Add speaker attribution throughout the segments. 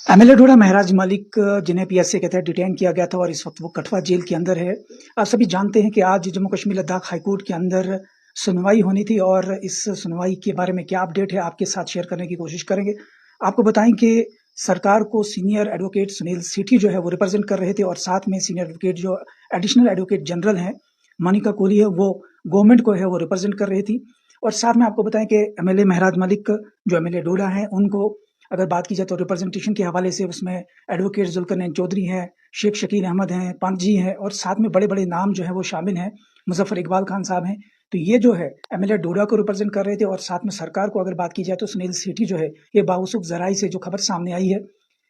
Speaker 1: MLA डोडा महराज मलिक जिन्हें PSA के तहत डिटेन किया गया था और इस वक्त वो कठुआ जेल के अंदर है। आप सभी जानते हैं कि आज जम्मू कश्मीर लद्दाख हाईकोर्ट के अंदर सुनवाई होनी थी और इस सुनवाई के बारे में क्या अपडेट है आपके साथ शेयर करने की कोशिश करेंगे। आपको बताएं कि सरकार को सीनियर एडवोकेट सुनील सेठी जो है वो रिप्रेजेंट कर रहे थे और साथ में सीनियर एडवोकेट जो एडिशनल एडवोकेट जनरल हैं मनिका कोहली है वो गवर्नमेंट को है वो रिप्रेजेंट कर रही थी। और साथ में आपको बताएं कि एमएलए महराज मलिक जो एमएलए डोडा हैं उनको अगर बात की जाए तो रिप्रेजेंटेशन के हवाले से उसमें एडवोकेट जुल्करनैन चौधरी हैं, शेख शकील अहमद हैं, पंत जी हैं और साथ में बड़े-बड़े नाम जो हैं वो शामिल हैं, मुज़फ़्फ़र इकबाल खान साहब हैं। तो ये जो है एमएलए डोडा को रिप्रेजेंट कर रहे थे और साथ में सरकार को अगर बात की जाए तो सुनील सेठी जो है, ये बावसूख ज़राई से जो खबर सामने आई है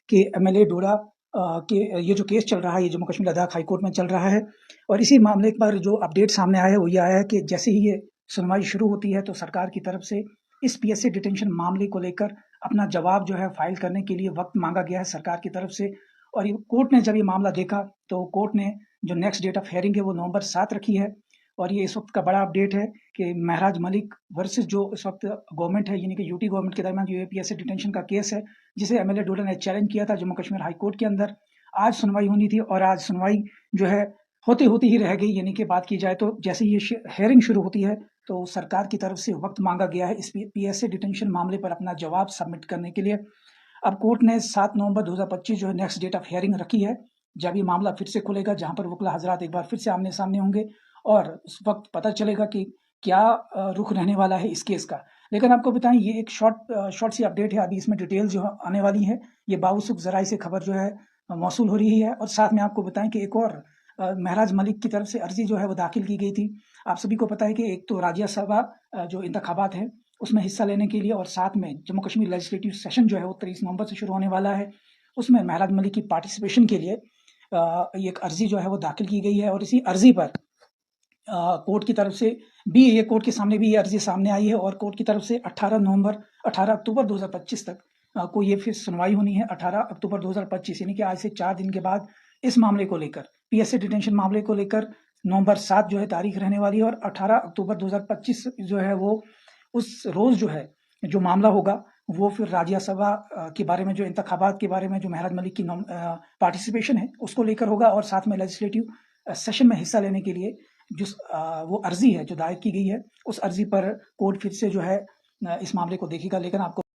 Speaker 1: कि एमएलए डोडा के ये जो केस चल रहा है, ये जम्मू कश्मीर लद्दाख हाई कोर्ट में चल रहा है और इसी मामले पर जो अपडेट सामने आया है, वो ये आया है कि जैसे ही ये सुनवाई शुरू होती है, तो सरकार की तरफ से इस पीएसए डिटेंशन मामले को लेकर अपना जवाब जो है फाइल करने के लिए वक्त मांगा गया है सरकार की तरफ से। और ये कोर्ट ने जब ये मामला देखा तो कोर्ट ने जो नेक्स्ट डेट ऑफ हेयरिंग है वो नवंबर 7 रखी है। और ये इस वक्त का बड़ा अपडेट है कि महराज मलिक वर्सेस जो इस वक्त गवर्नमेंट है यानी कि यूटी गवर्नमेंट के दरमियान जो पीएसए डिटेंशन का केस है जिसे एमएलए डोडा ने चैलेंज किया था जम्मू कश्मीर हाई कोर्ट के अंदर। आज सुनवाई होनी थी और आज सुनवाई जो है होते होती ही रह गई। यानी कि बात की जाए तो जैसे ही ये हेयरिंग शुरू होती है तो सरकार की तरफ से वक्त मांगा गया है इस पीएसए डिटेंशन मामले पर अपना जवाब सबमिट करने के लिए। अब कोर्ट ने 7 नवंबर 2025 जो है नेक्स्ट डेट ऑफ हियरिंग रखी है, जब ये मामला फिर से खुलेगा, जहां पर वकील हजरात एक बार फिर से आमने सामने होंगे और उस वक्त पता चलेगा कि क्या रुख रहने वाला है इस केस का। लेकिन आपको बताएं ये एक शॉर्ट सी अपडेट है, अभी इसमें डिटेल जो आने वाली है। ये बावसूख जराई से खबर जो है मौसूल हो रही है। और साथ में आपको बताएं कि एक और महराज मलिक की तरफ से अर्जी जो है वो दाखिल की गई थी। आप सभी को पता है कि एक तो राज्यसभा जो इंतखाबात हैं उसमें हिस्सा लेने के लिए और साथ में जम्मू कश्मीर लेजिस्लेटिव सेशन जो है वो 23 नवंबर से शुरू होने वाला है। उसमें महराज मलिक की पार्टिसिपेशन के लिए एक अर्जी जो है वो दाखिल की गई है और इसी अर्जी पर कोर्ट की तरफ से भी ये कोर्ट के सामने भी ये अर्जी सामने आई है और कोर्ट की तरफ से 18 अक्टूबर 2025 तक को ये फिर सुनवाई होनी है। 18 अक्टूबर 2025 यानी कि आज से 4 दिन के बाद इस मामले को लेकर पीएसए डिटेंशन मामले को लेकर नवंबर 7 जो है तारीख रहने वाली है और 18 अक्टूबर 2025 जो है वो उस रोज जो है जो मामला होगा वो फिर राज्यसभा के बारे में जो इंतखाबात के बारे में जो महराज मलिक की पार्टिसिपेशन है उसको लेकर होगा और साथ में लेजिस्लेटिव सेशन में हिस्सा लेने के लिए जिस वो अर्जी है जो दायर की गई है उस अर्जी पर कोर्ट फिर से जो है इस मामले को देखेगा। लेकिन आपको